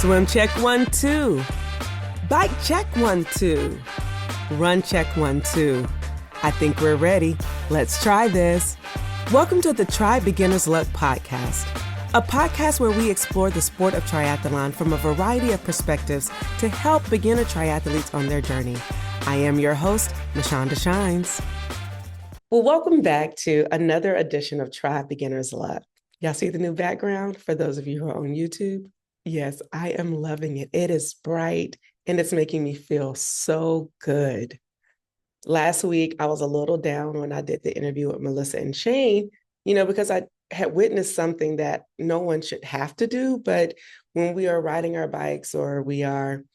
Swim check 1, 2. Bike check 1, 2. Run check 1, 2. I think we're ready. Let's try this. Welcome to the Try Beginner's Luck podcast, a podcast where we explore the sport of triathlon from a variety of perspectives to help beginner triathletes on their journey. I am your host, Mashonda Shines. Well, welcome back to another edition of Try Beginner's Luck. Y'all see the new background for those of you who are on YouTube? Yes, I am loving it. It is bright and it's making me feel so good. Last week, I was a little down when I did the interview with Melissa and Shane, because I had witnessed something that no one should have to do. But when we are riding our bikes or we are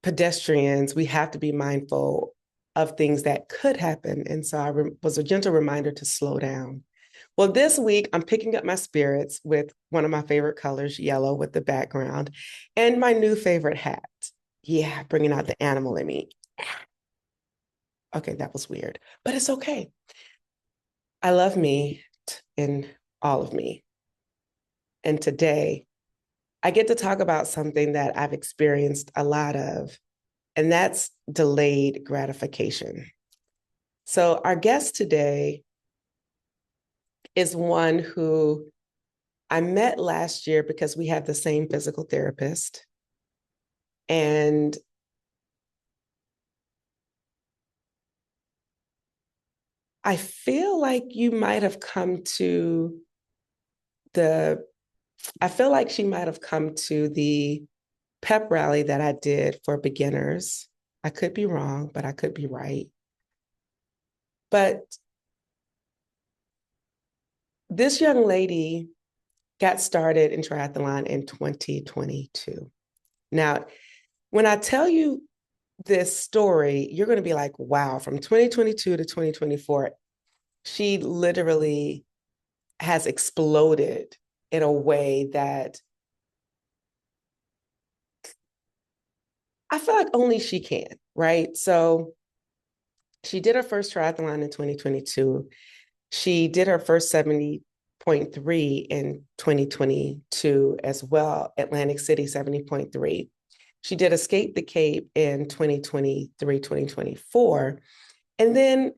pedestrians, we have to be mindful of things that could happen. And so I was a gentle reminder to slow down. Well, this week, I'm picking up my spirits with one of my favorite colors, yellow with the background, and my new favorite hat. Yeah, bringing out the animal in me. Okay, that was weird, but it's okay. I love me in all of me. And today, I get to talk about something that I've experienced a lot of, and that's delayed gratification. So our guest today is one who I met last year because we have the same physical therapist. And I feel like she might have come to the pep rally that I did for beginners. I could be wrong, but I could be right. But this young lady got started in triathlon in 2022. Now, when I tell you this story, you're going to be like, wow, from 2022 to 2024, she literally has exploded in a way that I feel like only she can, right? So she did her first triathlon in 2022. She did her first 70.3 in 2022 as well, Atlantic City 70.3. She did Escape the Cape in 2023, 2024. And then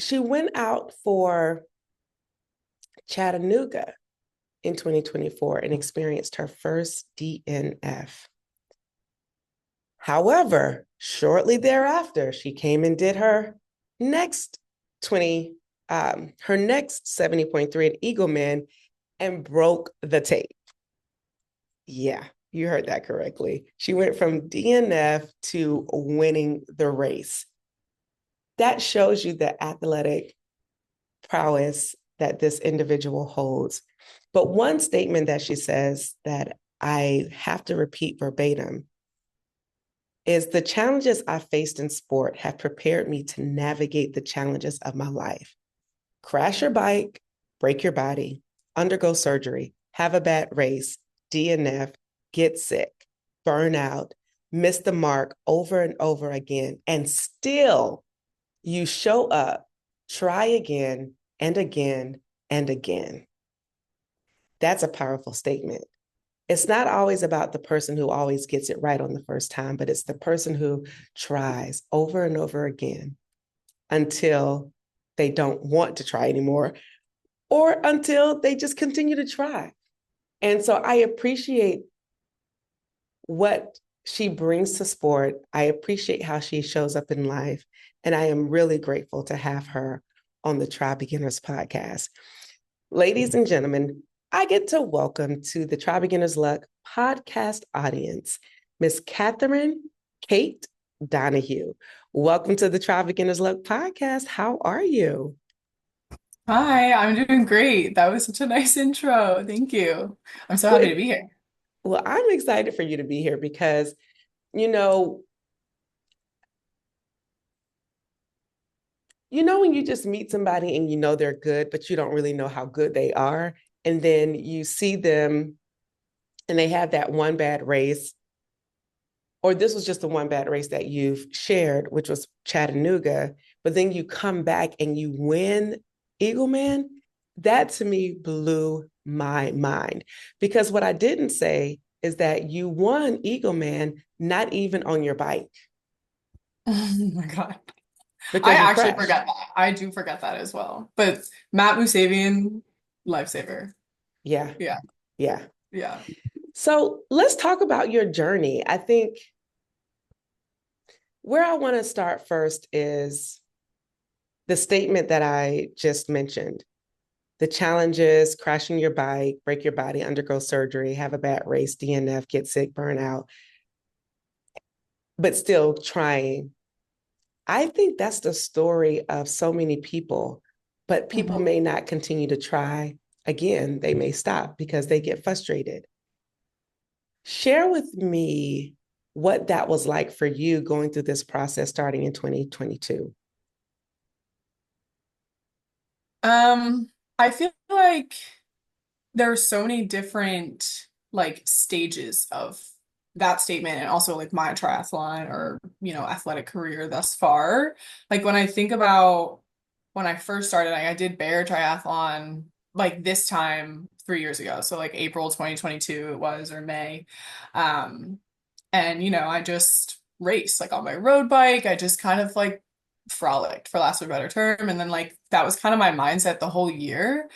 she went out for Chattanooga in 2024 and experienced her first DNF. However, shortly thereafter, she came and did her next 70.3 at Eagleman and broke the tape. Yeah, you heard that correctly. She went from DNF to winning the race. That shows you the athletic prowess that this individual holds. But one statement that she says that I have to repeat verbatim is the challenges I faced in sport have prepared me to navigate the challenges of my life. Crash your bike, break your body, undergo surgery, have a bad race, DNF, get sick, burn out, miss the mark over and over again, and still you show up, try again and again and again. That's a powerful statement. It's not always about the person who always gets it right on the first time, but it's the person who tries over and over again until they don't want to try anymore or until they just continue to try. And so I appreciate what she brings to sport. I appreciate how she shows up in life. And I am really grateful to have her on the Try Beginners podcast. Ladies and gentlemen, I get to welcome to the Try Beginner's Luck podcast audience, Miss Catherine Kate Donohue. Welcome to the Try Beginner's Luck podcast. How are you? Hi, I'm doing great. That was such a nice intro. Thank you. I'm so Well, happy to be here. well, I'm excited for you to be here because, you know, when you just meet somebody and they're good, but you don't really know how good they are. And then you see them and they have that one bad race, or this was just the one bad race that you've shared, which was Chattanooga, but then you come back and you win Eagleman. That to me blew my mind. Because what I didn't say is that you won Eagleman not even on your bike Oh my God. I because you actually crashed. forget that. I do forget that as well. But Matt Musavian, lifesaver. Yeah, Yeah, yeah. yeah. So let's talk about your journey. I think where I want to start first is the statement that I just mentioned. The challenges, crashing your bike, break your body, undergo surgery, have a bad race, DNF, get sick, burn out, but still trying. I think that's the story of so many people, but people Mhm. may not continue to try. Again, they may stop because they get frustrated. Share with me what that was like for you going through this process starting in 2022. Um, I feel like there are so many different like stages of that statement and also like my triathlon or athletic career thus far. Like when I think about when I first started, I did bear triathlon like this time 3 years ago. So like April 2022 it was or May. Um and I just raced like on my road bike. I just kind of like frolicked for lack of a better term. And then like that was kind of my mindset the whole year.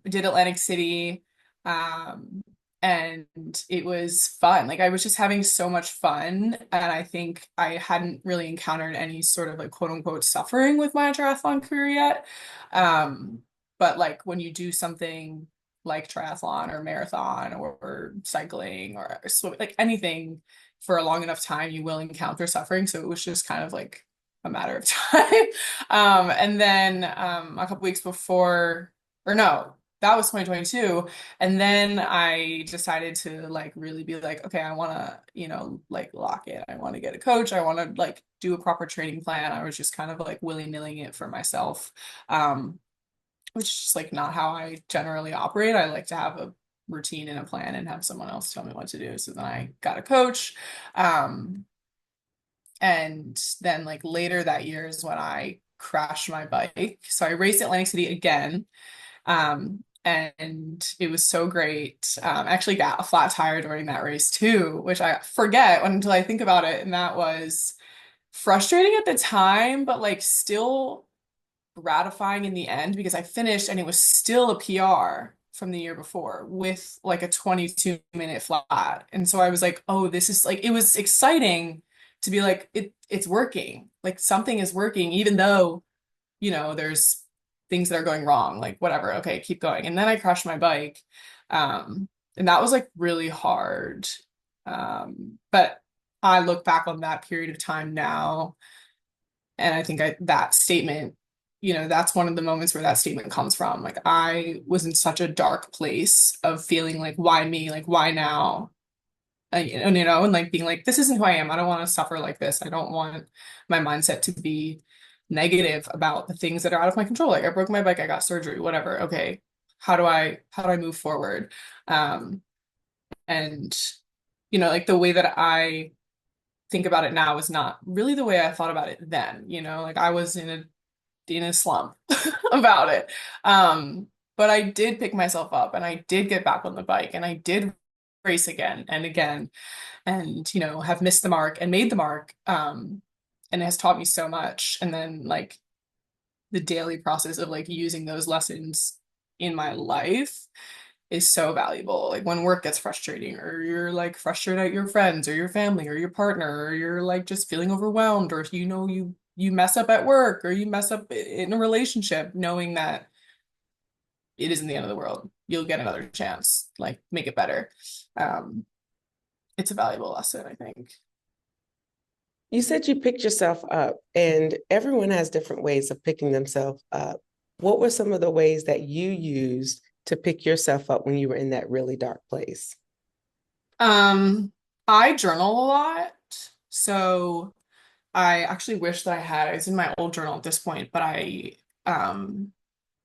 Did Atlantic City, um, and it was fun. Like I was just having so much fun, and I think I hadn't really encountered any sort of like quote unquote suffering with my triathlon career yet. Um, but like when you do something like triathlon or marathon or cycling or swim, like anything for a long enough time, you will encounter suffering. So it was just kind of like a matter of time. And then a couple weeks before or no, that was 2022. And then I decided to like really be like, okay, I want to, like lock it. I want to get a coach. I want to like do a proper training plan. I was just kind of like willy-nillying it for myself. Um, which is just like not how I generally operate. I like to have a routine and a plan and have someone else tell me what to do. So then I got a coach. Um, and then like later that year is when I crashed my bike. So I raced Atlantic City again. And it was so great. I actually got a flat tire during that race too, which I forget until I think about it. And that was frustrating at the time, but like still gratifying in the end because I finished and it was still a PR from the year before with like a 22-minute flat. And so I was like, oh, this is like it was exciting to be like it's working. Like something is working, even though there's things that are going wrong, like whatever, okay, keep going. And then I crashed my bike. And that was like really hard. But I look back on that period of time now, and I think that statement, that's one of the moments where that statement comes from. Like I was in such a dark place of feeling like, why me? Like, why now? And like being like, this isn't who I am. I don't want to suffer like this. I don't want my mindset to be negative about the things that are out of my control. Like I broke my bike, I got surgery, whatever. Okay, how do I move forward? Um, and like the way that I think about it now is not really the way I thought about it then. Like I was in a slump about it. But I did pick myself up and I did get back on the bike and I did race again and again and have missed the mark and made the mark, and it has taught me so much. And then like the daily process of like using those lessons in my life is so valuable. Like when work gets frustrating or you're like frustrated at your friends or your family or your partner or you're like just feeling overwhelmed or you mess up at work or you mess up in a relationship, knowing that it isn't the end of the world. You'll get another chance, like make it better. Um, it's a valuable lesson, I think. You said you picked yourself up, and everyone has different ways of picking themselves up. What were some of the ways that you used to pick yourself up when you were in that really dark place? Um, I journal a lot. So I actually wish that I had, it's in my old journal at this point, but um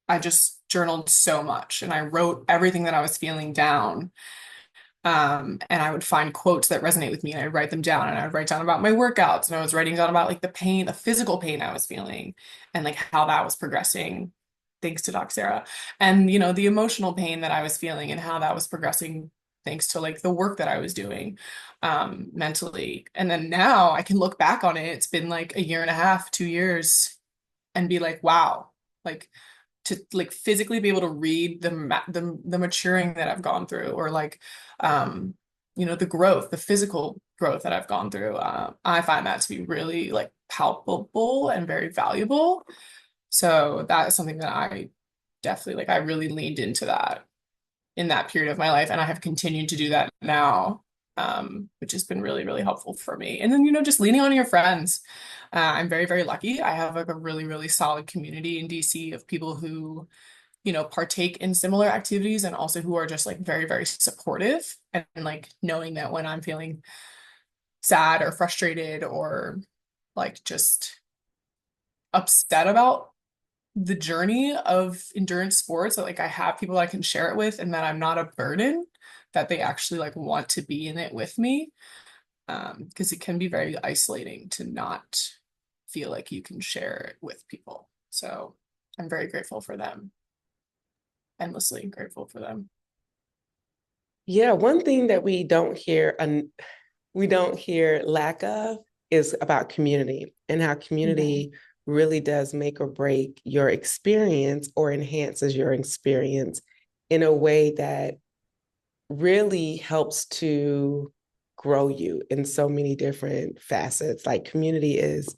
I just journaled so much and I wrote everything that I was feeling down. And I would find quotes that resonate with me and I'd write them down and I would write down about my workouts and I was writing down about like the pain, the physical pain I was feeling and like how that was progressing. thanks to Doc Sarah. And, you know, the emotional pain that I was feeling and how that was progressing thanks to like the work that I was doing mentally. And then now I can look back on it. It's been like a year and a half, 2 years, and be like, wow, like to like physically be able to read the maturing that I've gone through, or like you know, the growth, the physical growth that I've gone through. I find that to be really like palpable and very valuable. So that is something that I definitely like, I really leaned into that in that period of my life, and I have continued to do that now, which has been really, really helpful for me. And then, you know, just leaning on your friends. I'm very, very lucky. I have like a really, really solid community in DC of people who, you know, partake in similar activities, and also who are just like very, very supportive, and like knowing that when I'm feeling sad or frustrated or like just upset about the journey of endurance sports, that like I have people I can share it with, and that I'm not a burden, that they actually like want to be in it with me. Because it can be very isolating to not feel like you can share it with people. So I'm very grateful for them, endlessly grateful for them. Yeah, one thing that we don't hear lack of is about community, and how Mhm. community really does make or break your experience or enhances your experience in a way that really helps to grow you in so many different facets. Like community is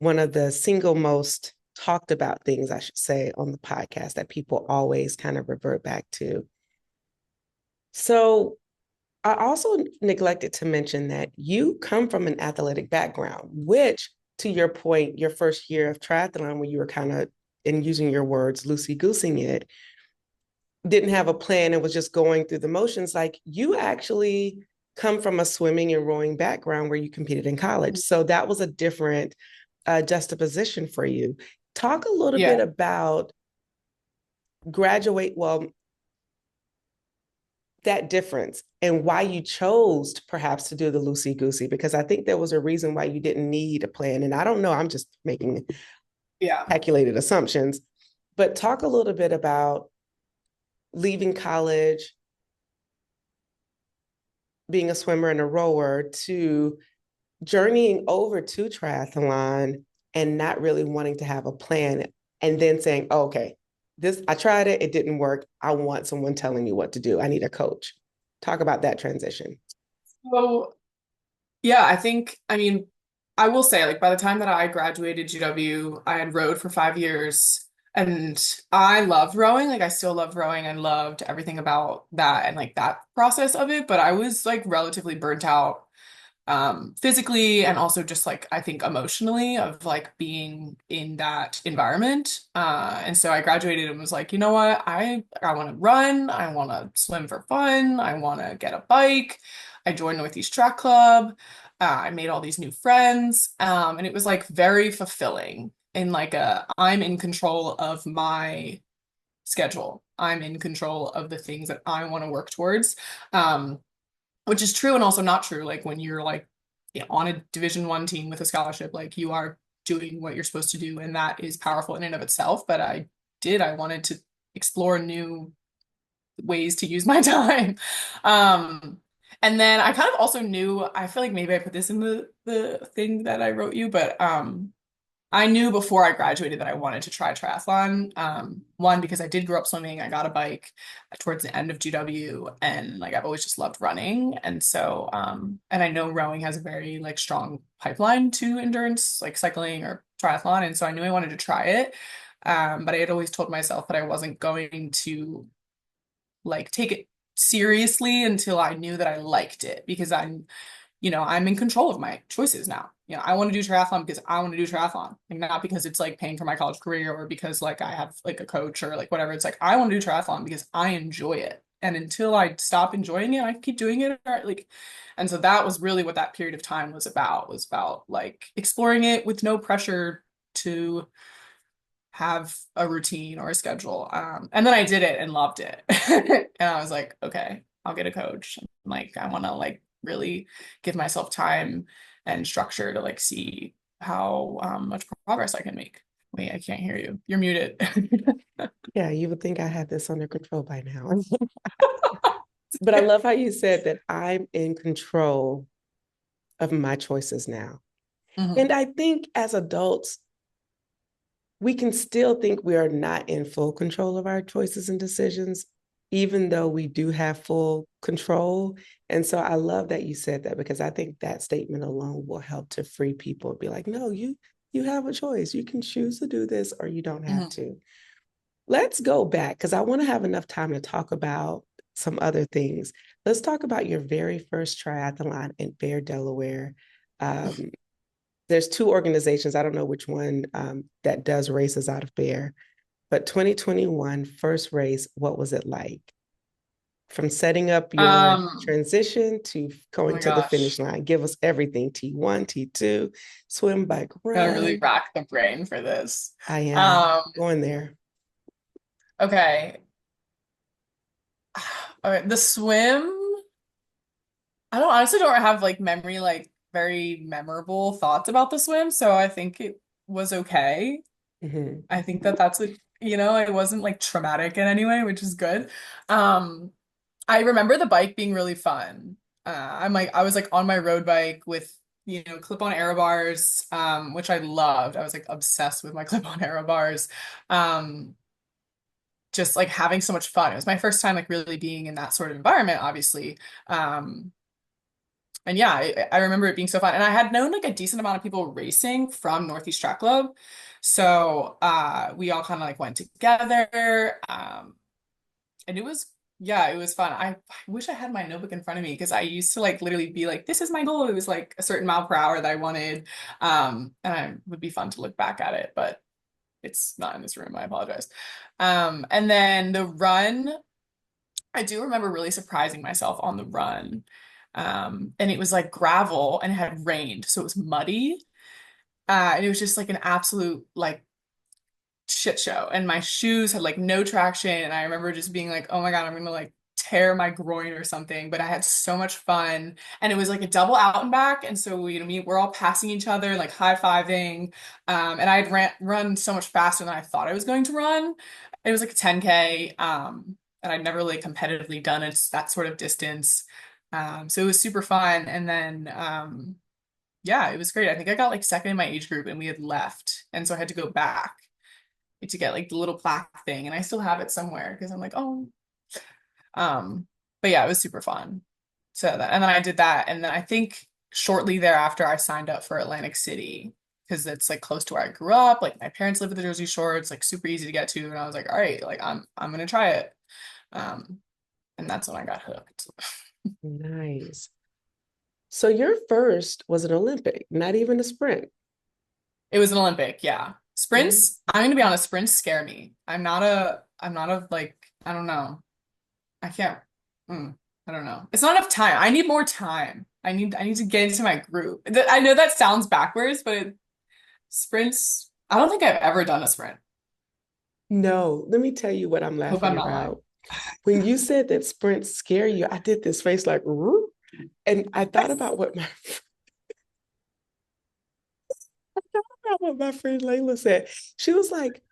one of the single most talked about things, I should say, on the podcast that people always kind of revert back to. So I also neglected to mention that you come from an athletic background, which, to your point, your first year of triathlon, where you were kind of, in using your words, loosey goosing it, didn't have a plan and was just going through the motions. Like you actually come from a swimming and rowing background where you competed in college. So that was a different juxtaposition for you. Talk a little bit Yeah. about well, that difference and why you chose to perhaps to do the loosey goosey, because I think there was a reason why you didn't need a plan. And I don't know, I'm just making Yeah. calculated assumptions, but talk a little bit about leaving college, being a swimmer and a rower, to journeying over to triathlon and not really wanting to have a plan, and then saying, oh, okay, this, I tried it, it didn't work. I want someone telling me what to do. I need a coach. Talk about that transition. So yeah, I think, I mean, I will say, like, by the time that I graduated GW, I had rowed for 5 years, and I loved rowing. Like, I still love rowing. I loved everything about that and like that process of it, but I was like relatively burnt out physically, and also just like I think emotionally, of like being in that environment. And so I graduated and was like, you know what? I want to run, I want to swim for fun, I want to get a bike. I joined Northeast Track Club. I made all these new friends. And it was like very fulfilling, in like a I'm in control of my schedule. I'm in control of the things that I want to work towards. Which is true and also not true. Like when you're like, yeah, on a Division 1 team with a scholarship, like you are doing what you're supposed to do, and that is powerful in and of itself. But I wanted to explore new ways to use my time. Um, and then I kind of also knew, I feel like maybe I put this in the thing that I wrote you, but I knew before I graduated that I wanted to try triathlon. One, because I did grow up swimming. I got a bike towards the end of GW, and like I've always just loved running. And so, and I know rowing has a very like strong pipeline to endurance, like cycling or triathlon. And so I knew I wanted to try it. But I had always told myself that I wasn't going to like take it seriously until I knew that I liked it, because I'm in control of my choices now. I want to do triathlon because I want to do triathlon, and not because it's like paying for my college career, or because like I have like a coach or like whatever. It's like I want to do triathlon because I enjoy it. And until I stop enjoying it, I keep doing it. Or, like, and so that was really what that period of time was about like exploring it with no pressure to have a routine or a schedule. And then I did it and loved it. And I was like, okay, I'll get a coach. Like, I want to like really give myself time and structure to like see how much progress I can make. Wait, I can't hear you. You're muted. Yeah, you would think I had this under control by now. But I love how you said that I'm in control of my choices now. Mhm. And I think as adults, we can still think we are not in full control of our choices and decisions, even though we do have full control. And so I love that you said that because I think that statement alone will help to free people and be like, no, you have a choice. You can choose to do this or you don't have Mhm. to. Let's go back because I want to have enough time to talk about some other things. Let's talk about your very first triathlon in Bear, Delaware. Um, there's two organizations. I don't know which one that does races out of Bear, but 2021 first race, what was it like? From setting up your Um, transition to oh going my to the finish gosh. line. Give us everything T1, T2, swim, bike, Gotta really run. rack the brain for this. I am Um, going there. okay. Okay, the swim, I don't honestly don't have like memory, like very memorable thoughts about the swim, so I think it was okay. Mm-hmm. I think that that's like, it wasn't like traumatic in any way, which is good. Um, I remember the bike being really fun. I was like on my road bike with, clip-on aero bars, which I loved. I was like obsessed with my clip-on aero bars. Um, just like having so much fun. It was my first time like really being in that sort of environment, obviously. Um, and yeah, I remember it being so fun. And I had known like a decent amount of people racing from Northeast Track Club. So we all kind of like went together. And it was, yeah, it was fun. I wish I had my notebook in front of me because I used to like literally be like, this is my goal. It was like a certain mile per hour that I wanted. And it would be fun to look back at it, but it's not in this room. I apologize. And then the run, I do remember really surprising myself on the run. And it was like gravel and it had rained, so it was muddy. And it was just like an absolute like shit show. And my shoes had like no traction. And I remember just being like, oh my God, I'm gonna like tear my groin or something. But I had so much fun. And it was like a double out and back. And so we're all passing each other, like high-fiving. And I had run so much faster than I thought I was going to run. It was like a 10K. And I'd never really competitively done it that sort of distance. So it was super fun. And then yeah, it was great. I think I got like second in my age group and we had left. And so I had to go back to get like the little plaque thing, and I still have it somewhere because I'm like, oh, um, but yeah, it was super fun. So that, and then I did that, and then I think shortly thereafter I signed up for Atlantic City because it's like close to where I grew up. Like my parents live at the Jersey Shore. It's like super easy to get to, and I was like, all right, like I'm gonna try it. Um, and that's when I got hooked. Nice. So your first was an Olympic, not even a sprint. It was an Olympic, yeah. Mm. Sprints, I'm gonna be honest, sprints scare me. I'm not a like, I don't know. I can't. Mm, I don't know. It's not enough time. I need more time. I need to get into my group. I know that sounds backwards, but sprints. I don't think I've ever done a sprint. No, let me tell you what I'm Hope laughing I'm not lying. about. When you said that sprints scare you, I did this face like, "Whoop," and I thought about what my I thought about what my friend Layla said. She was like,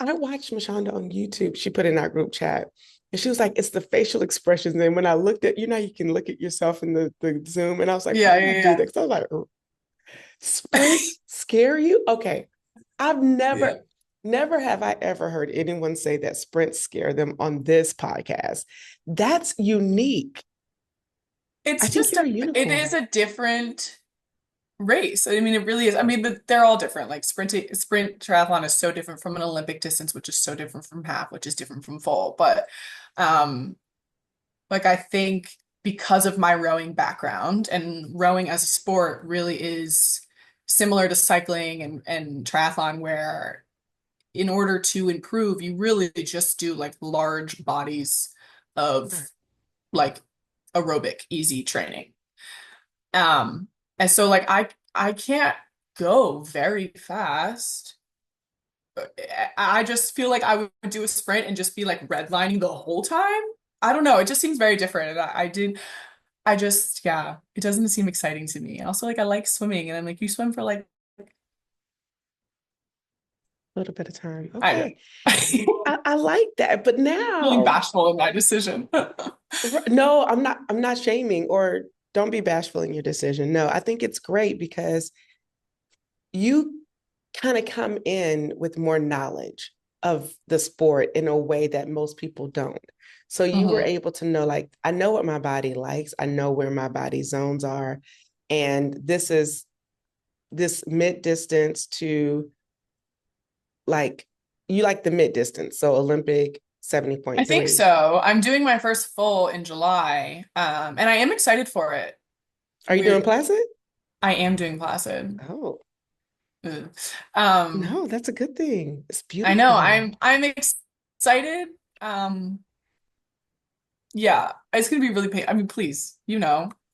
I watched Mashonda on YouTube. She put in our group chat. And she was like, it's the facial expressions. And when I looked at, you can look at yourself in the Zoom. And I was like, why Yeah, did I do yeah, that? Because I was like, sprints scare you? Okay. I've yeah. never have I ever heard anyone say that sprints scare them on this podcast. That's unique. I It's think just you're a it is unicorn. a different race. I mean, it really is. I mean, but they're all different. Like sprint triathlon is so different from an Olympic distance, which is so different from half, which is different from full. But um, like I think because of my rowing background and rowing as a sport really is similar to cycling and triathlon where in order to improve you really just do like large bodies of like aerobic easy training. Um and so like I can't go very fast. I just feel like I would do a sprint and just be like redlining the whole time. I don't know. It just seems very different. And I just, yeah, it doesn't seem exciting to me. Also, like, I like swimming, and I'm like, you swim for like A little bit of time. I know. Okay. I like that. But Feeling now, bashful in my decision. no, I'm not shaming or don't be bashful in your decision. No, I think it's great because you kind of come in with more knowledge of the sport in a way that most people don't. So you were Hmm. able to know, like, I know what my body likes, I know where my body zones are. And this is this mid distance to like, you like the mid distance. So Olympic I think 70.3. so. I'm doing my first full in July, and I am excited for it. Are you doing We're Placid? I am doing Placid. Oh, Ugh. no, that's a good thing. It's I know. beautiful there. I'm excited. Um, yeah, it's gonna be really pain. I mean, please,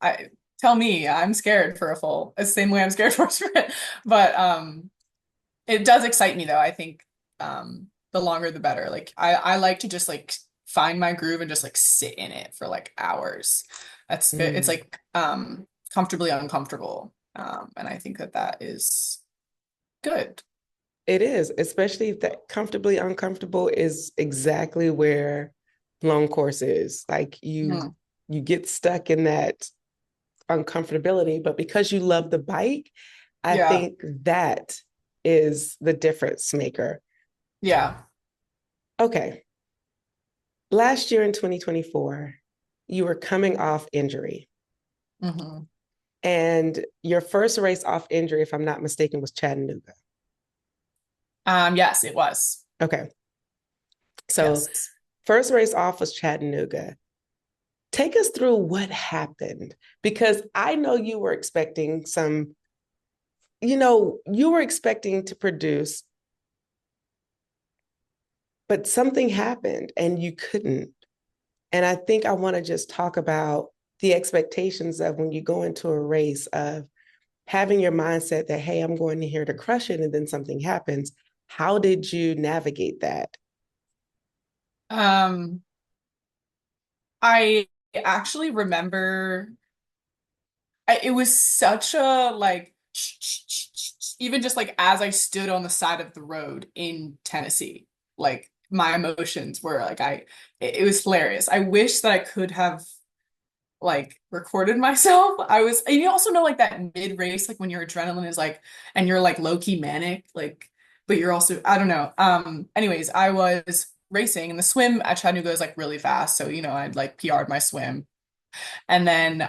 I tell me I'm scared for a full. It's the same way I'm scared for a sprint. But it does excite me though. I think the longer the better. Like I like to just like find my groove and just like sit in it for like hours. It's Mm. like comfortably uncomfortable. And I think that that is good. It is, especially if that comfortably uncomfortable is exactly where long course is. Like Mhm. you get stuck in that uncomfortability, but because you love the bike, I Yeah. think that is the difference maker. Yeah. Okay. Last year in 2024, you were coming off injury. Hmm. And your first race off injury, if I'm not mistaken, was Chattanooga. Yes, it was. Okay. So Yes. first race off was Chattanooga. Take us through what happened because I know you were expecting some, you were expecting to produce, but something happened and you couldn't. And I think I want to just talk about the expectations of when you go into a race of having your mindset that, hey, I'm going here to crush it, and then something happens. How did you navigate that? Um, I actually remember it was such a like even just like as I stood on the side of the road in Tennessee, like my emotions were like it was hilarious. I wish that I could have like recorded myself. And you also know like that mid race, like when your adrenaline is like, and you're like low key manic, like, but you're also, I don't know. Anyways, I was racing and the swim at Chattanooga is like really fast. So, I'd like PR'd my swim and then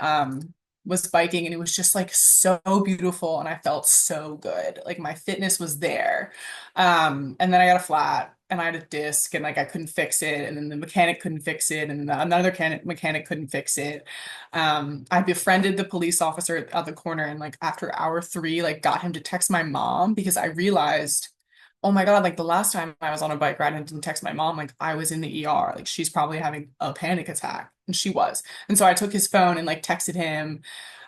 was biking and it was just like so beautiful and I felt so good. Like my fitness was there. And then I got a flat and I had a disc and like I couldn't fix it and then the mechanic couldn't fix it and another mechanic couldn't fix it. I befriended the police officer at the corner and like after hour 3 like got him to text my mom because I realized oh my God, like the last time I was on a bike ride and didn't text my mom, like I was in the ER. Like she's probably having a panic attack. And she was. And so I took his phone and like texted him.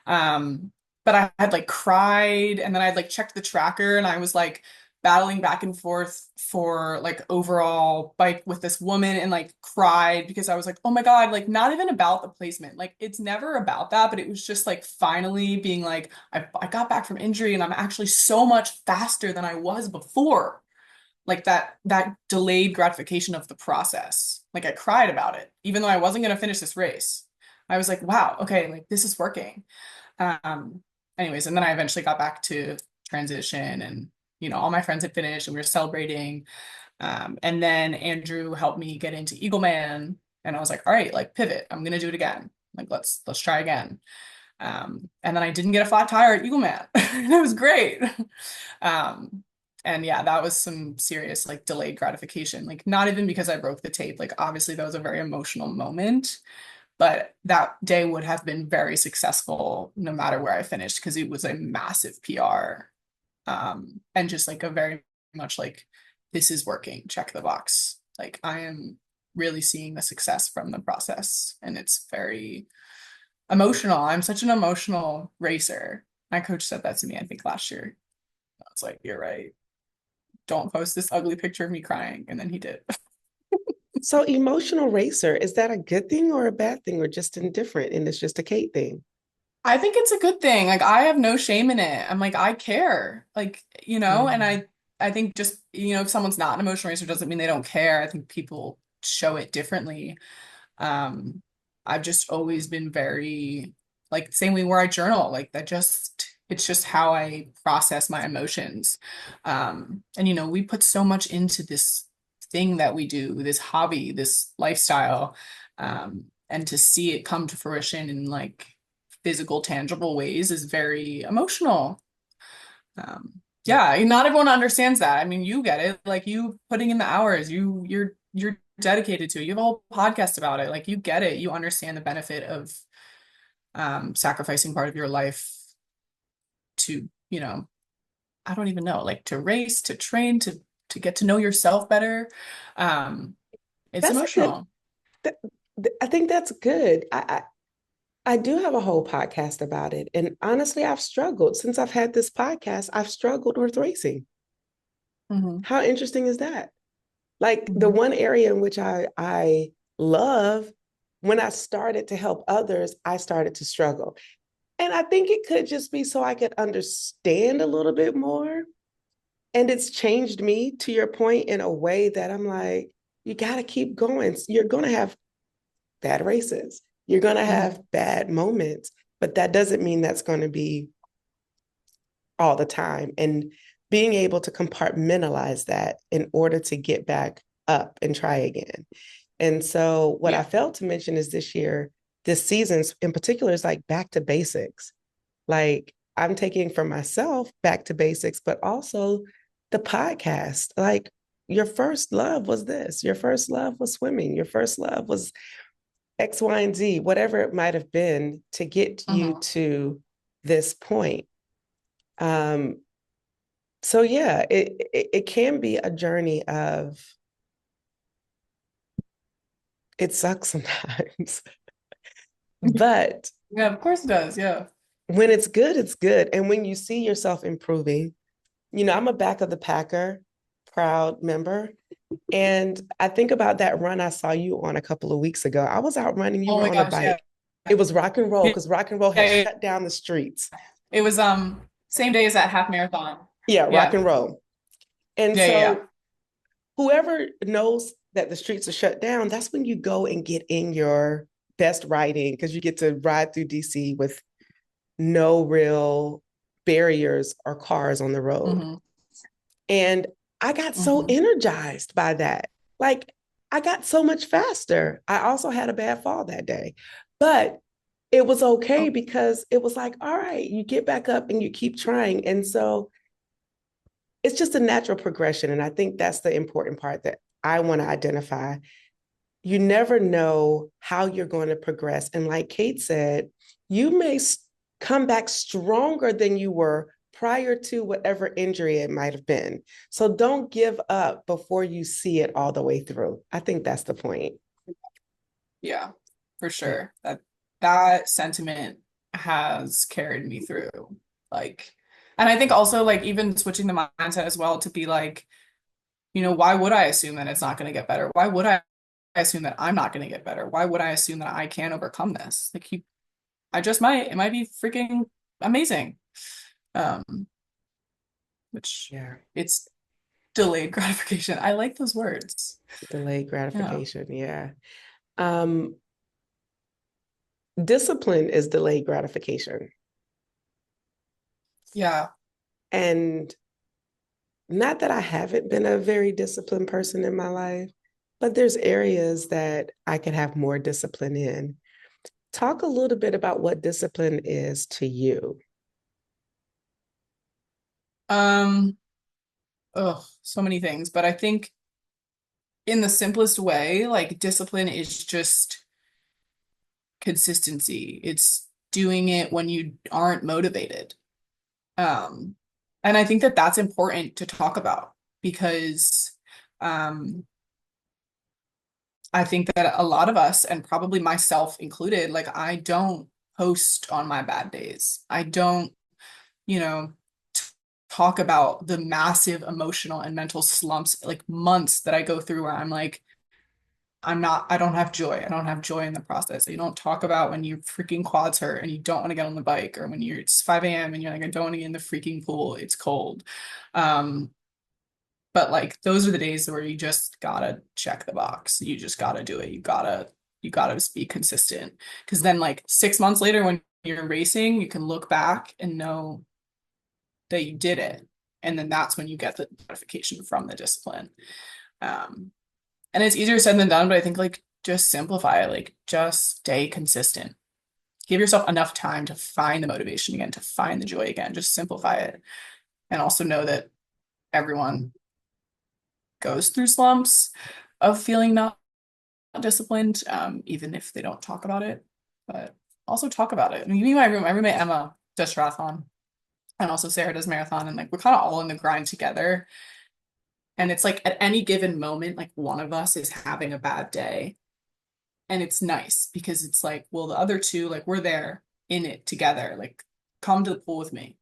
Um, but I had like cried and then I'd like checked the tracker and I was like battling back and forth for like overall bike with this woman and like cried because I was like, oh my God, like not even about the placement. Like it's never about that, but it was just like finally being like, I got back from injury and I'm actually so much faster than I was before like that delayed gratification of the process. Like I cried about it, even though I wasn't gonna finish this race. I was like, wow, okay, like this is working. Um, anyways, and then I eventually got back to transition and all my friends had finished and we were celebrating. And then Andrew helped me get into Eagleman and I was like, all right, like pivot, I'm gonna do it again. Like let's try again. And then I didn't get a flat tire at Eagleman. It was great. Um, and yeah, that was some serious like delayed gratification. Like not even because I broke the tape. Like obviously that was a very emotional moment, but that day would have been very successful no matter where I finished because it was a massive PR. And just like a very much like this is working, check the box. Like I am really seeing the success from the process and it's very emotional. I'm such an emotional racer. My coach said that to me, I think last year. I was like, you're right. Don't post this ugly picture of me crying. And then he did. So, emotional racer, is that a good thing or a bad thing or just indifferent and it's just a Kate thing? I think it's a good thing. Like I have no shame in it. I'm like, I care. Like, and Mm. I think just, if someone's not an emotional racer doesn't mean they don't care. I think people show it differently. Um, I've just always been very like same way where I journal, like that just it's just how I process my emotions. And we put so much into this thing that we do, this hobby, this lifestyle, and to see it come to fruition in like physical, tangible ways is very emotional. Yeah, not everyone understands that. I mean, you get it. Like you putting in the hours, you're dedicated to it. You have a whole podcast about it. Like you get it. You understand the benefit of sacrificing part of your life to, I don't even know, like to race, to train, to get to know yourself better. Um, it's That's a good. emotional. th- I think that's good. I do have a whole podcast about it, and honestly, I've struggled since I've had this podcast. I've struggled with racing. Hmm. How interesting is that? Like the Hmm. one area in which I love, when I started to help others, I started to struggle. And I think it could just be so I could understand a little bit more. And it's changed me, to your point, in a way that I'm like, you got to keep going. You're going to have bad races, you're going to Hmm. have bad moments, but that doesn't mean that's going to be all the time. And being able to compartmentalize that in order to get back up and try again. And so, what I Yeah. failed to mention is this season in particular is like back to basics. Like, I'm taking for myself back to basics, but also the podcast. Like, your first love was this, your first love was swimming, your first love was X, Y, and Z, whatever it might have been to get you Hmm. to this point. Um, so yeah, it can be a journey of it sucks sometimes, but Yeah, of course it does. Yeah. when it's good, it's good. And when you see yourself improving, I'm a back of the Packer proud member. And I think about that run I saw you on a couple of weeks ago. I was out running, you Oh were my on a gosh. Yeah. bike. It was rock and roll Yeah. because rock and roll had Yeah. shut down the streets. It was same day as that half marathon. Yeah, rock Yeah. and roll. And Yeah. Yeah. Yeah. so whoever knows that the streets are shut down, that's when you go and get in your best riding because you get to ride through DC with no real barriers or cars on the road. Hmm. And I got so Hmm. energized by that. Like, I got so much faster. I also had a bad fall that day, but it was okay Oh, because it was like, all right, you get back up and you keep trying. And so it's just a natural progression. And I think that's the important part that I want to identify. You never know how you're going to progress. And like Kate said, you may come back stronger than you were prior to whatever injury it might have been. So don't give up before you see it all the way through. I think that's the point. yeah, for Yeah. sure. That sentiment has carried me through. Like, and I think also like even switching the mindset as well to be like, why would I assume that it's not going to get better? Why would I assume that I'm not going to get better? Why would I assume that I can overcome this? Like I just might. It might be freaking amazing. Um, which Yeah. it's delayed gratification. I like those words. Delayed Yeah. gratification. Yeah. Um, Discipline is delayed gratification. Yeah. And not that I haven't been a very disciplined person in my life, but there's areas that I could have more discipline in. Talk a little bit about what discipline is to you. Um, oh, so many things, but I think in the simplest way, like discipline is just consistency. It's doing it when you aren't motivated. Um, and I think that that's important to talk about because um, I think that a lot of us, and probably myself included, like I don't post on my bad days. I don't, you know, t- talk about the massive emotional and mental slumps, like months that I go through where I'm like, I don't have joy. I don't have joy in the process. You don't talk about when your freaking quads hurt and you don't want to get on the bike, or when it's 5 a.m. and you're like, I don't want to get in the freaking pool. It's cold. Um, But like those are the days where you just gotta check the box. You just gotta do it. You gotta just be consistent. Because then like 6 months later when you're racing, you can look back and know that you did it. And then that's when you get the notification from the discipline. Um, and it's easier said than done, but I think like just simplify it, like just stay consistent. Give yourself enough time to find the motivation again, to find the joy again. Just simplify it. And also know that everyone goes through slumps of feeling not disciplined, even if they don't talk about it. But also talk about it. I mean, my roommate Emma does triathlon, and also Sarah does marathon, and like we're kind of all in the grind together. And it's like at any given moment, like one of us is having a bad day. And it's nice because it's like, well, the other two, like we're there in it together. Like, come to the pool with me.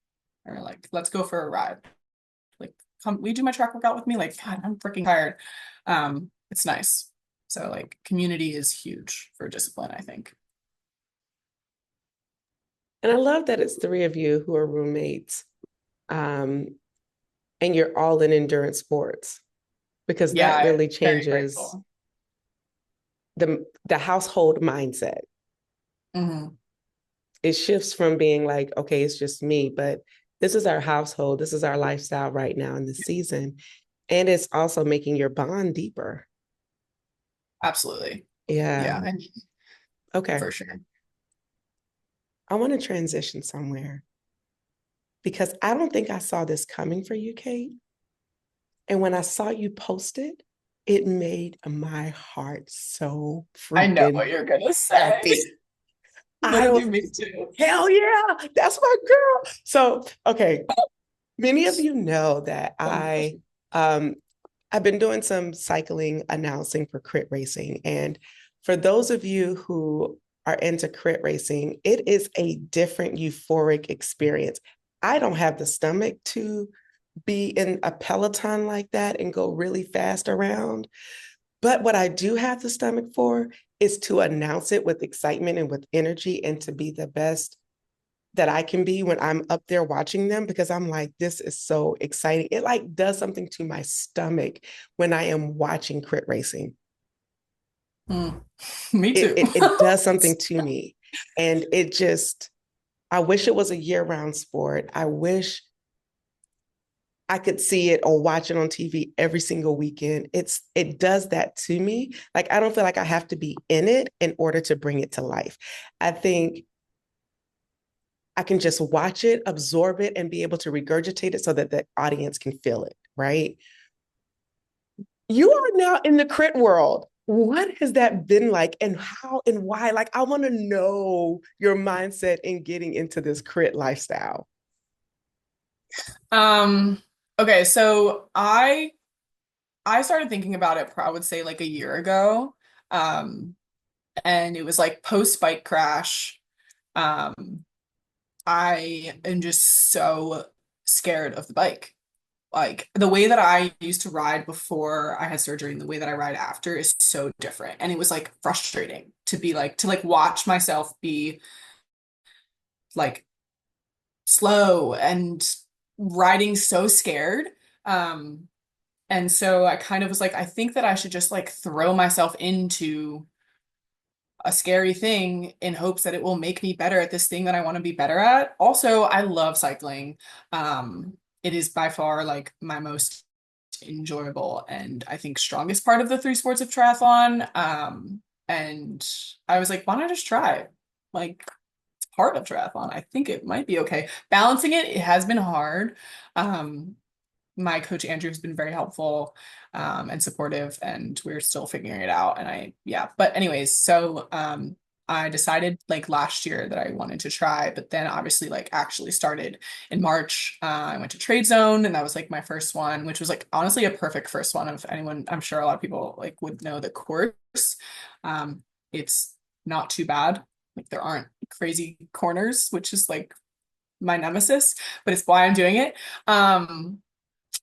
Or like, let's go for a ride. Like, come, will you do my track workout with me? Like, God, I'm freaking tired. It's nice. So like community is huge for discipline, I think. And I love that it's three of you who are roommates, um, and you're all in endurance sports, because Yeah, that I'm really very changes grateful. the household mindset. Hmm. It shifts from being like, okay, it's just me, but this is our household, this is our lifestyle right now in the season. And it's also making your bond deeper. Absolutely. Yeah. Yeah, and Okay. for sure. I want to transition somewhere because I don't think I saw this coming for you, Kate. And when I saw you post it, it made my heart so I know freaking what you're gonna say. happy. I Literally was, me too. hell yeah, that's my girl. So, okay, many of you know that um, I've been doing some cycling announcing for crit racing. And for those of you who are into crit racing, it is a different euphoric experience. I don't have the stomach to be in a peloton like that and go really fast around. But what I do have the stomach for is to announce it with excitement and with energy, and to be the best that I can be when I'm up there watching them, because I'm like, this is so exciting. It like does something to my stomach when I am watching crit racing. Mm. Me It, too. it, it does something to me. And it just, I wish it was a year-round sport. I wish I could see it or watch it on TV every single weekend. It does that to me. Like I don't feel like I have to be in it in order to bring it to life. I think I can just watch it, absorb it, and be able to regurgitate it so that the audience can feel it, right? You are now in the crit world. What has that been like, and how and why? Like, I want to know your mindset in getting into this crit lifestyle. Um, okay, so I started thinking about it, I would say like a year ago. Um, and it was like post bike crash. Um, I am just so scared of the bike. Like the way that I used to ride before I had surgery and the way that I ride after is so different. And it was like frustrating to be like to like watch myself be like slow and riding so scared. Um, and so I kind of was like, I think that I should just like throw myself into a scary thing in hopes that it will make me better at this thing that I want to be better at. Also, I love cycling. It is by far like my most enjoyable and I think strongest part of the three sports of triathlon. And I was like, why not just try? Like, it's part of triathlon. I think it might be okay. Balancing it, it has been hard. Um, my coach Andrew has been very helpful and supportive, and we're still figuring it out. And yeah. But anyways, so I decided like last year that I wanted to try, but then obviously like actually started in March. I went to Trade Zone, and that was like my first one, which was like honestly a perfect first one of anyone. I'm sure a lot of people like would know the course. Um, it's not too bad. Like there aren't crazy corners, which is like my nemesis, but it's why I'm doing it.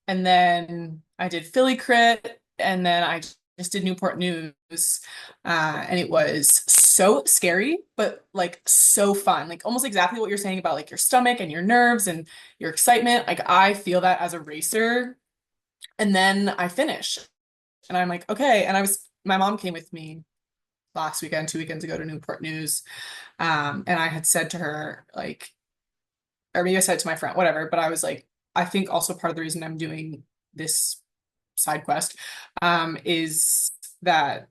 And then I did Philly Crit, and then I just did Newport News. And it was so scary, but like so fun. Like almost exactly what you're saying about like your stomach and your nerves and your excitement. Like I feel that as a racer And then I finish and I'm like, okay. And my mom came with me last weekend, 2 weekends ago to Newport News. And I had said to her, like, or maybe I said it to my friend, whatever, but I was like, I think also part of the reason I'm doing this side quest is that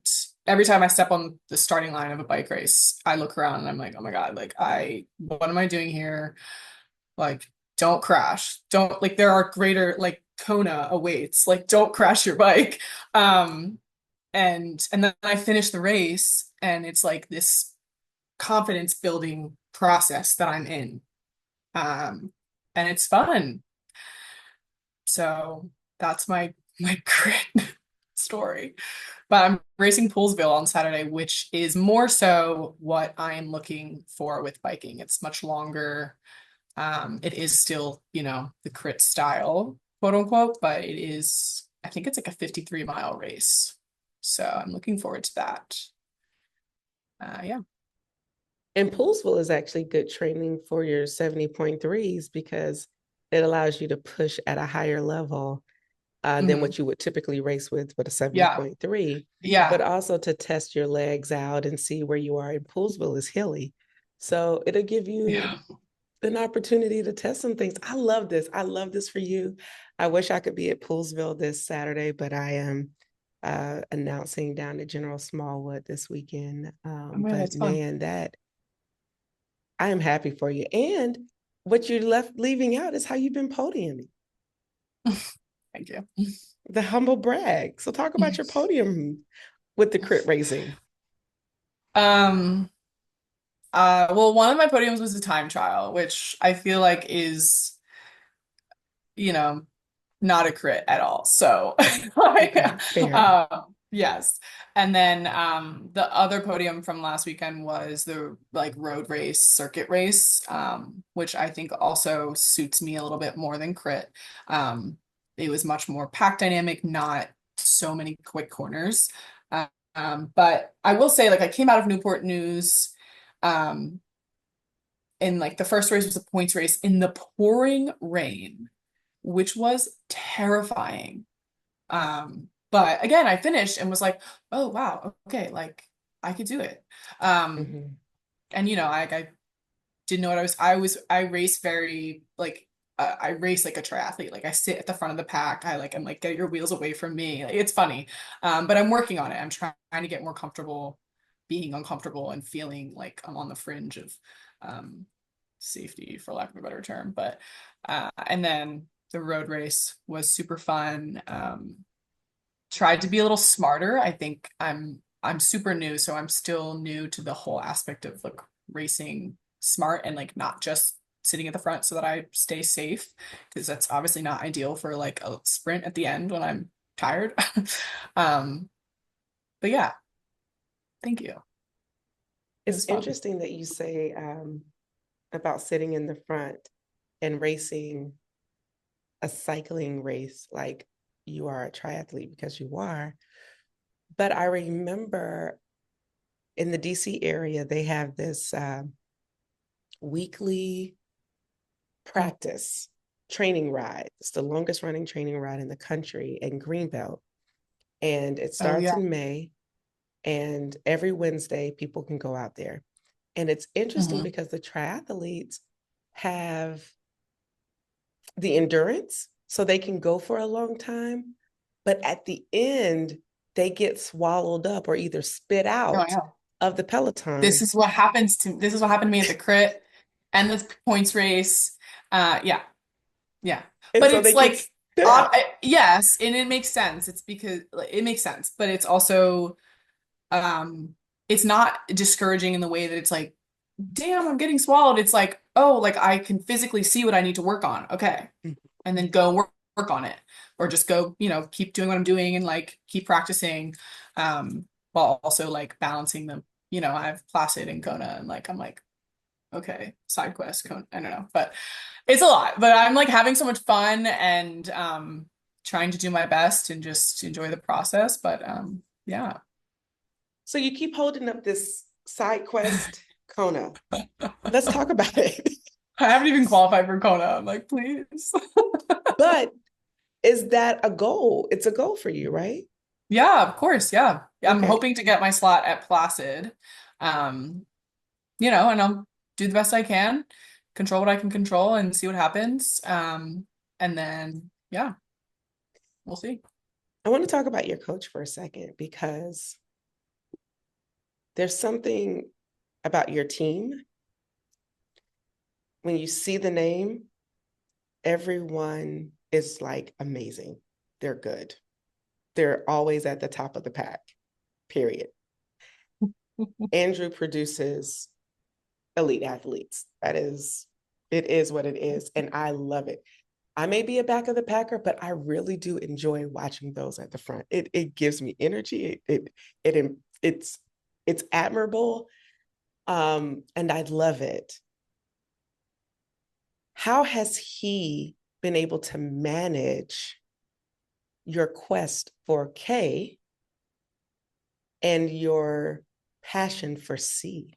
every time I step on the starting line of a bike race, I look around and I'm like, oh my God, like what am I doing here? Like, don't crash. Don't like there are greater like Kona awaits. Like, don't crash your bike. Um, and then I finish the race and it's like this confidence building process that I'm in. Um, and it's fun. So that's my crit story. But I'm racing Poolsville on Saturday, which is more so what I'm looking for with biking. It's much longer. It is still, the crit style, quote unquote, but it is, I think it's like a 53-mile race. So I'm looking forward to that. Yeah. And Poolsville is actually good training for your 70.3s because it allows you to push at a higher level than Mhm. what you would typically race with a Yeah. 70.3, but Yeah. also to test your legs out and see where you are. And Poolsville is hilly. So it'll give you Yeah. an opportunity to test some things. I love this. I love this for you. I wish I could be at Poolsville this Saturday, but I am announcing down at General Smallwood this weekend. Oh man, But it's fun. man, that I am happy for you. And what you left leaving out is how you've been podiuming, Thank you. the humble brag. So talk about your podium with the crit racing. Um, well, one of my podiums was a time trial, which I feel like is, you know, not a crit at all. So, like, Okay, fair. yes. And then the other podium from last weekend was the like road race, circuit race, which I think also suits me a little bit more than crit. It was much more pack dynamic, not so many quick corners. But I will say, like, I came out of Newport News. Um, and like the first race was a points race in the pouring rain, which was terrifying. But again, I finished and was like, oh wow, okay, like I could do it. Um, Mhm. and I didn't know what I race very like I race like a triathlete. Like I sit at the front of the pack. I'm like, get your wheels away from me. Like, it's funny. But I'm working on it. I'm trying to get more comfortable being uncomfortable and feeling like I'm on the fringe of um safety, for lack of a better term. But and then the road race was super fun. Tried to be a little smarter. I think I'm super new, so I'm still new to the whole aspect of like racing smart and like not just sitting at the front so that I stay safe, because that's obviously not ideal for like a sprint at the end when I'm tired. Um, but yeah, thank you. It It's was fun. interesting that you say about sitting in the front and racing a cycling race like you are a triathlete because you are. But I remember in the DC area, they have this weekly practice training ride. It's the longest running training ride in the country in Greenbelt. And it Oh starts yeah. in May. And every Wednesday, people can go out there. And it's interesting Hmm. because the triathletes have the endurance so they can go for a long time. But at the end, they get swallowed up or either spit Oh out yeah. of the Peloton. This is what happened to me at the crit and this points race. Yeah. Yeah. And But so it's they get like, spit out. yes, and it makes sense. It's because like, it makes sense, but it's also, um, it's not discouraging in the way that it's like, damn, I'm getting swallowed. It's like, oh, like I can physically see what I need to work on. Okay. And then go work on it, or just go, keep doing what I'm doing and like keep practicing, while also like balancing them. I have Placid and Kona and like, I'm like, okay, side quest, I don't know, but it's a lot. But I'm like having so much fun and trying to do my best and just enjoy the process. But yeah. So you keep holding up this side quest, Kona. Let's talk about it. I haven't even qualified for Kona. I'm like, please. But Is that a goal? It's a goal for you, right? Yeah, of course. Yeah. I'm Okay. hoping to get my slot at Placid. Um, and I'll do the best I can, control what I can control and see what happens. And then yeah, we'll see. I want to talk about your coach for a second because there's something about your team. When you see the name, everyone is like amazing. They're good. They're always at the top of the pack, period. Andrew produces elite athletes. It is what it is. And I love it. I may be a back of the packer, but I really do enjoy watching those at the front. It gives me energy. It's it's admirable. And I love it. How has he been able to manage your quest for K and your passion for C?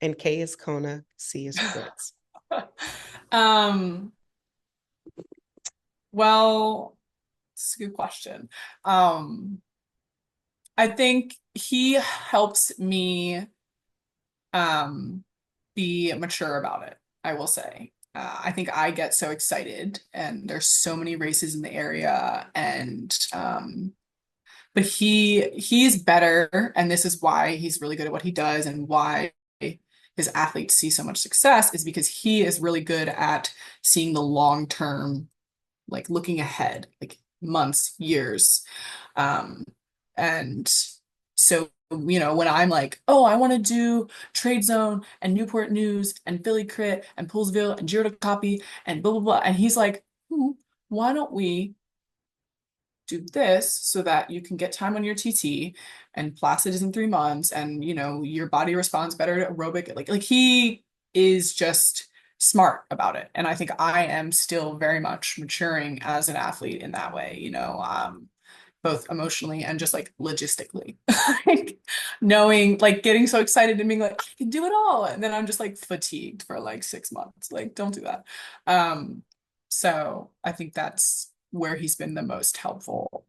And K is Kona, C is Fritz. Um, well, it's a good question. Um, I think he helps me um be mature about it, I will say. I think I get so excited and there's so many races in the area and but he's better and this is why he's really good at what he does and why his athletes see so much success is because he is really good at seeing the long term, like looking ahead, like months, years. Um, and so, when I'm like, oh, I want to do Trade Zone and Newport News and Philly Crit and Poolsville and Giro to Copy and blah, blah, blah. And he's like, why don't we do this so that you can get time on your TT and Placid is in 3 months and, your body responds better to aerobic. Like he is just smart about it. And I think I am still very much maturing as an athlete in that way, both emotionally and just like logistically. Like knowing, like getting so excited and being like, I can do it all. And then I'm just like fatigued for like 6 months. Like, don't do that. So I think that's where he's been the most helpful.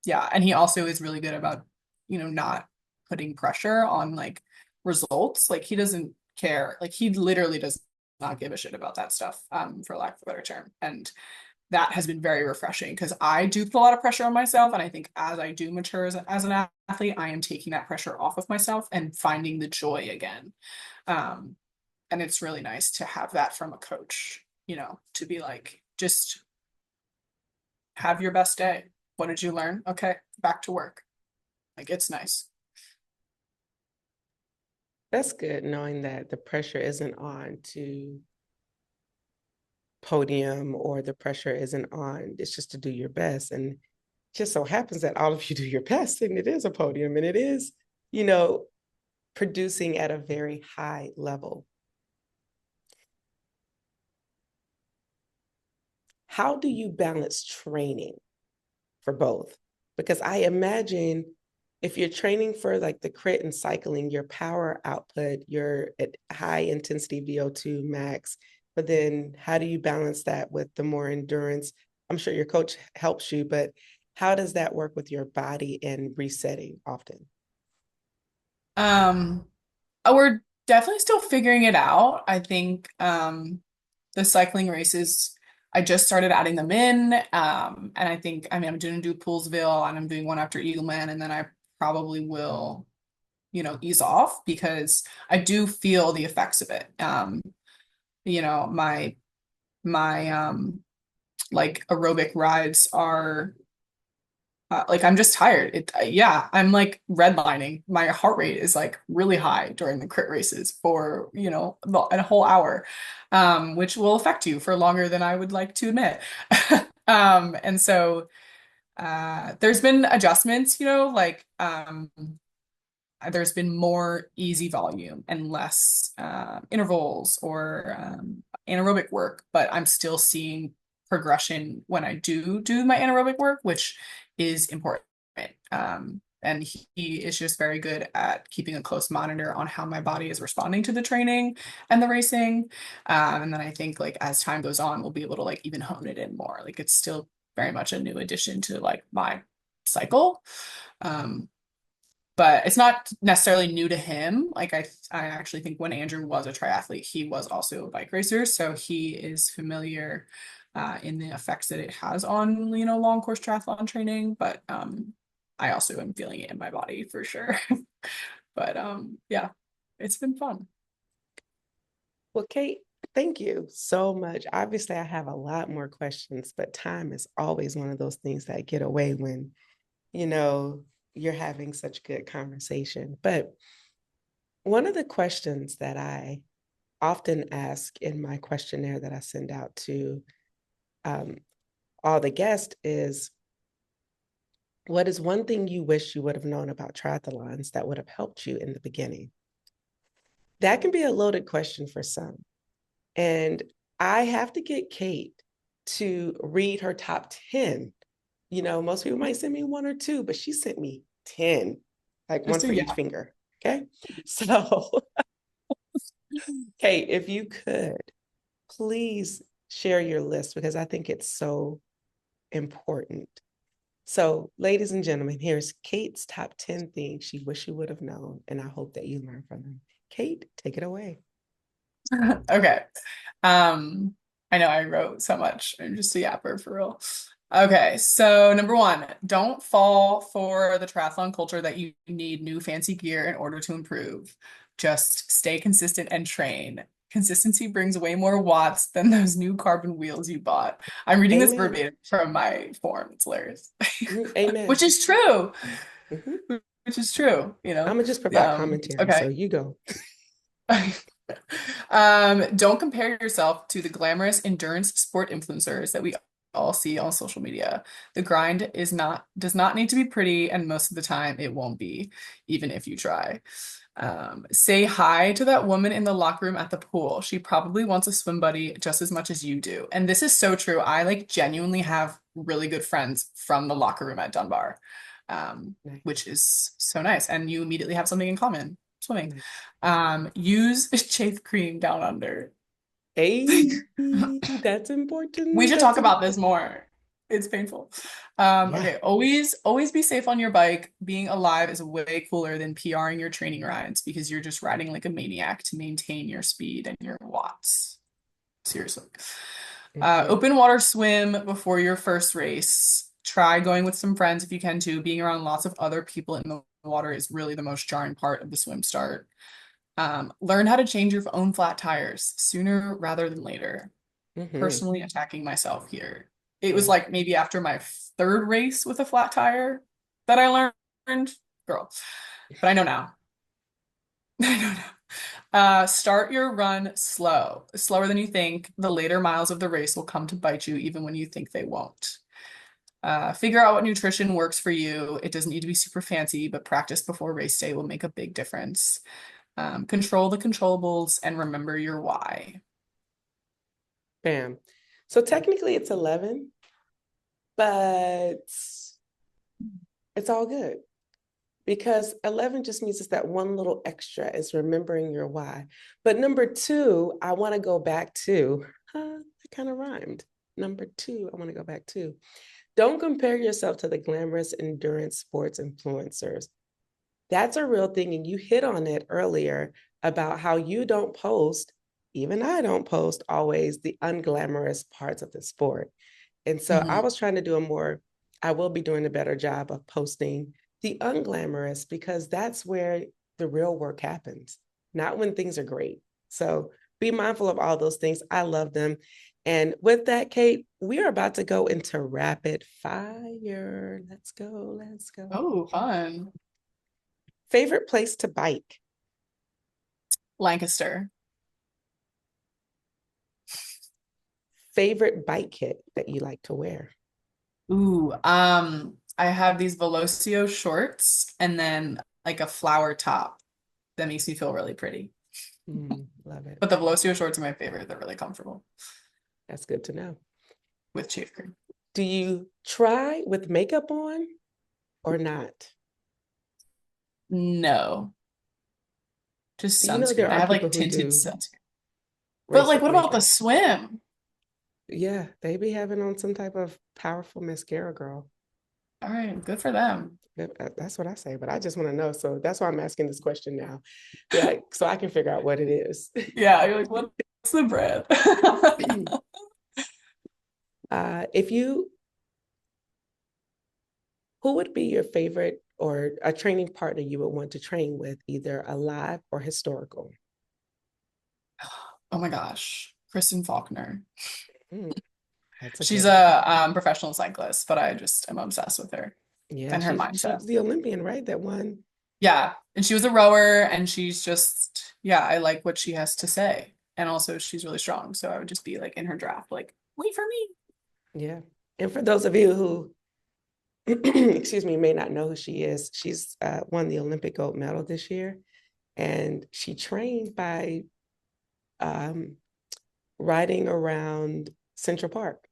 Yeah. And he also is really good about, not putting pressure on like results. Like he doesn't care. Like he literally does not give a shit about that stuff, for lack of a better term. And that has been very refreshing because I do put a lot of pressure on myself. And I think as I do mature as an athlete, I am taking that pressure off of myself and finding the joy again. Um, and it's really nice to have that from a coach, to be like, just have your best day. What did you learn? Okay, back to work. Like it's nice. That's good knowing that the pressure isn't on to podium or the pressure isn't on. It's just to do your best. And just so happens that all of you do your best and it is a podium and it is, you know, producing at a very high level. How do you balance training for both? Because I imagine if you're training for like the crit and cycling, your power output, you're at high intensity VO2 max, but then how do you balance that with the more endurance? I'm sure your coach helps you, but how does that work with your body and resetting often? Um, we're definitely still figuring it out. I think the cycling races, I just started adding them in. And I think, I mean, I'm going to do Poolsville and I'm doing one after Eagleman, and then I probably will, ease off because I do feel the effects of it. My like aerobic rides are like I'm just tired. Yeah, I'm like redlining. My heart rate is like really high during the crit races for, a whole hour, which will affect you for longer than I would like to admit. And so there's been adjustments, like there's been more easy volume and less intervals or anaerobic work, but I'm still seeing progression when I do my anaerobic work, which is important. and he is just very good at keeping a close monitor on how my body is responding to the training and the racing. And then I think like as time goes on, we'll be able to like even hone it in more. Like it's still very much a new addition to like my cycle. Um, but it's not necessarily new to him. Like I actually think when Andrew was a triathlete, he was also a bike racer, so he is familiar in the effects that it has on long course triathlon training. But I also am feeling it in my body for sure. But yeah, it's been fun. Well, Kate, thank you so much. Obviously, I have a lot more questions, but time is always one of those things that get away when, you know, you're having such good conversation. But one of the questions that I often ask in my questionnaire that I send out to um, all the guests is, what is one thing you wish you would have known about triathlons that would have helped you in the beginning? That can be a loaded question for some. And I have to get Kate to read her top 10. Most people might send me one or two, but she sent me 10, like one Just for so each yeah. finger. Okay. So, Kate, if you could, please share your list because I think it's so important. So, ladies and gentlemen, here's Kate's top 10 things she wish you would have known, and I hope that you learn from them. Kate, take it away. Okay. Um, I know I wrote so much. I'm just a yapper for real. Okay, so number one, don't fall for the triathlon culture that you need new fancy gear in order to improve. Just stay consistent and train. Consistency brings way more watts than those new carbon wheels you bought. I'm reading this Amen. verbatim from my form. It's hilarious. Which Amen. is true. Mhm. Which is true, I'm gonna just provide commentary. So Okay. you go. Don't compare yourself to the glamorous endurance sport influencers that we all see on social media. The grind does not need to be pretty, and most of the time it won't be, even if you try. Say hi to that woman in the locker room at the pool. She probably wants a swim buddy just as much as you do. And this is so true. I like genuinely have really good friends from the locker room at Dunbar, which Nice. is so nice. And you immediately have something in common, swimming. Nice. Use shave cream down under. Hey, that's We important. should That's talk about important. this more. It's painful. Yeah. Okay, always be safe on your bike. Being alive is way cooler than PRing your training rides because you're just riding like a maniac to maintain your speed and your watts. Seriously. Mhm. Open water swim before your first race. Try going with some friends if you can too. Being around lots of other people in the water is really the most jarring part of the swim start. Learn how to change your own flat tires sooner rather than later. Mhm. Personally attacking myself here. It was Yeah. like maybe after my third race with a flat tire that I learned, girl. But I know now. I know now. Start your run slower than you think. The later miles of the race will come to bite you even when you think they won't. Figure out what nutrition works for you. It doesn't need to be super fancy, but practice before race day will make a big difference. Control the controllables and remember your why. Bam. So technically it's 11, but it's all good because 11 just means it's that one little extra is remembering your why. But number two, I want to go back to, it kind of rhymed. Number two, I want to go back to, don't compare yourself to the glamorous endurance sports influencers. That's a real thing. And you hit on it earlier about how you don't post, even I don't post always the unglamorous parts of the sport. And so I Mhm. was trying to do I will be doing a better job of posting the unglamorous because that's where the real work happens, not when things are great. So be mindful of all those things. I love them. And with that, Kate, we are about to go into rapid fire. Let's go. Let's go. Oh, fun. Favorite place to bike? Lancaster. Favorite bike kit that you like to wear? Ooh, I have these Velocio shorts and then like a flower top that makes me feel really pretty. Love it. But the Velocio shorts are my favorite. They're really comfortable That's good to know. with shave cream. Do you try with makeup on or not? No, just You know, there sunscreen. I are have people like who tinted do sunscreen. But race like, up what about the makeup. swim? Yeah, they be having on some type of powerful mascara, girl. All right, good for them. That's what I say, but I just want to know. So that's why I'm asking this question now. Yeah, so I can figure out what it is. Yeah, you're like, what's the brand? If you, who would be your favorite or a training partner you would want to train with, either alive or historical? Oh my gosh, Kristen Faulkner. Mm, that's a She's good one. a professional cyclist, but I just am obsessed with her Yeah, and her she's mindset. the Olympian, right? That one. Yeah, and she was a rower, and she's just, yeah, I like what she has to say. And also, she's really strong. So I would just be like in her draft, like, wait for me. Yeah. And for those of you who, excuse me, may not know who she is, she's won the Olympic gold medal this year. And she trained by um, riding around Central Park.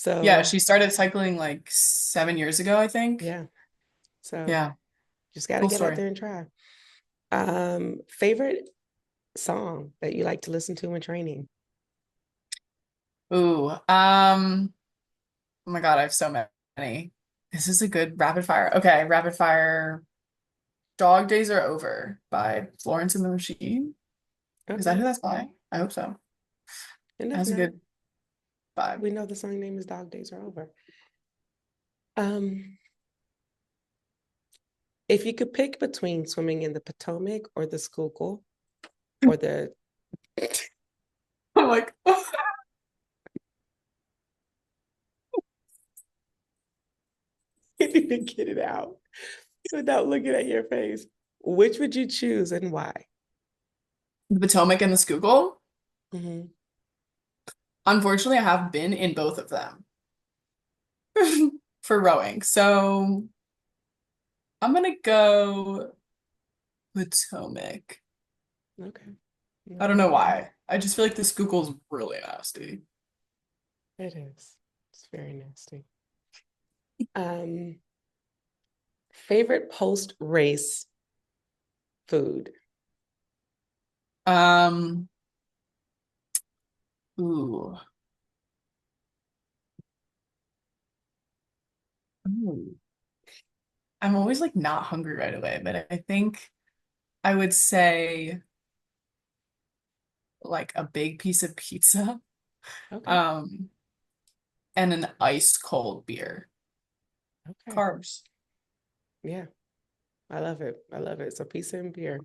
Yeah, So, she started cycling like 7 years ago, I think. yeah. So Yeah, just got to cool get out story. there and try. Favorite song that you like to listen to when training? Ooh, oh my God, I have so many. This is a good rapid fire. Okay, rapid fire. Dog Days Are Over by Florence and the Machine. Is that Okay. who that's by? I hope so. And It if has a not, good vibe. we know the song name is Dog Days Are Over. Um, if you could pick between swimming in the Potomac or the Schuylkill or the, I'm like, can't even get it out without looking at your face, which would you choose and why? the Potomac and the Schuylkill. Mm-hmm. Unfortunately, I have been in both of them for rowing. So I'm gonna go Potomac. Okay. I don't know Okay. why. I just feel like the Schuylkill's really nasty. It is. It's very nasty. Um, favorite post race food? Um, ooh. Ooh. I'm always like not hungry right away, but I think I would say like a big piece of pizza, Okay. um, and an ice cold beer. Okay. Carbs. Yeah. I love it. I love it. So pizza and beer.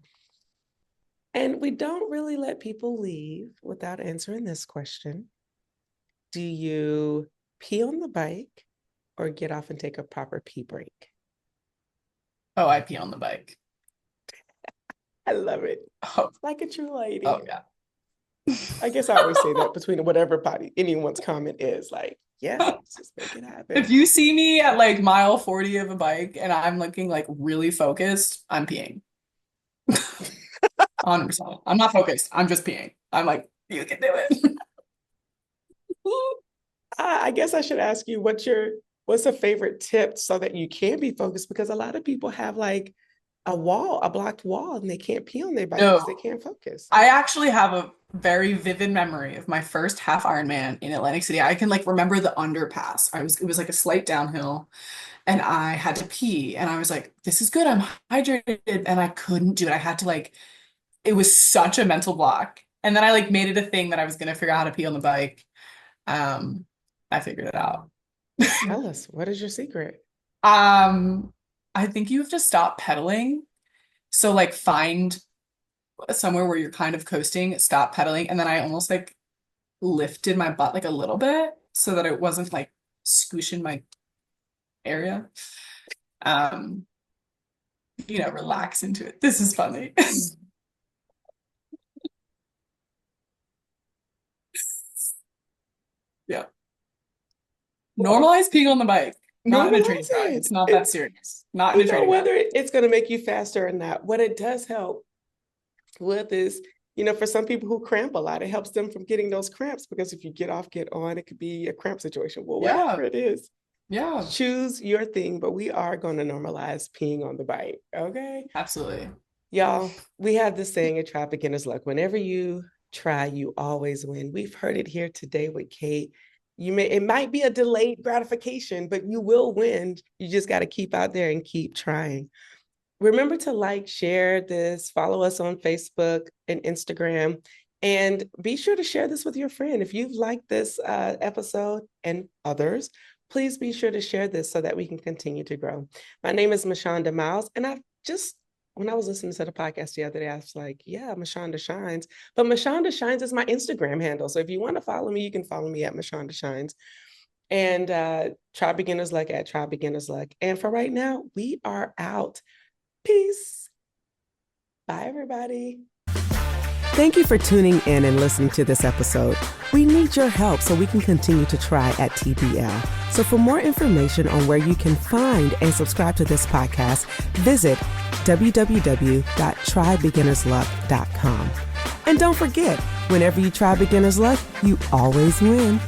And we don't really let people leave without answering this question. Do you pee on the bike or get off and take a proper pee break? Oh, I pee on the bike. I love it. Oh, Like a true oh lady. yeah. I guess I always say that between whatever body anyone's comment is like, yeah, let's just make it If happen. you see me at like mile 40 of a bike and I'm looking like really focused, I'm peeing. 100%. I'm not focused. I'm just peeing. I'm like, you can do it. I guess I should ask you what's a favorite tip so that you can be focused because a lot of people have like a blocked wall, and they can't pee on their bike because they No, can't focus. I actually have a very vivid memory of my first half Ironman in Atlantic City. I can like remember the underpass. It was like a slight downhill and I had to pee and I was like, this is good. I'm hydrated and I couldn't do it. I had to like, it was such a mental block. And then I like made it a thing that I was gonna figure out how to pee on the bike. Um, I figured it out. Tell us, what is your secret? Um, I think you have to stop pedaling. So like find somewhere where you're kind of coasting, stop pedaling, and then I almost like lifted my butt like a little bit so that it wasn't like squishing my area. Um, relax into it. This is funny. Yeah. Well, Normalize peeing on the bike. Not in a normalize training ride. it. It's not that serious. Not in a training ride. Whether it's going to make you faster or not. What it does help with is, for some people who cramp a lot, it helps them from getting those cramps because if you get off, get on, it could be a cramp situation. Well, Yeah. whatever it is. Yeah, Choose your thing, but we are going to normalize peeing on the bike. Okay. absolutely. Y'all, we have this saying at Try Beginner's Luck. Whenever you try, you always win. We've heard it here today with Kate. It might be a delayed gratification, but you will win. You just got to keep out there and keep trying. Remember to like, share this, follow us on Facebook and Instagram, and be sure to share this with your friend. If you've liked this episode and others, please be sure to share this so that we can continue to grow. My name is Mashonda Miles, and when I was listening to the podcast the other day, I was like, yeah, Mashonda Shines. But Mashonda Shines is my Instagram handle. So if you want to follow me, you can follow me at Mashonda Shines. And Try Beginner's Luck at Try Beginner's Luck. And for right now, we are out. Peace. Bye, everybody. Thank you for tuning in and listening to this episode. We need your help so we can continue to try at TBL. So for more information on where you can find and subscribe to this podcast, visit www.trybeginnersluck.com. And don't forget, whenever you try Beginner's Luck, you always win.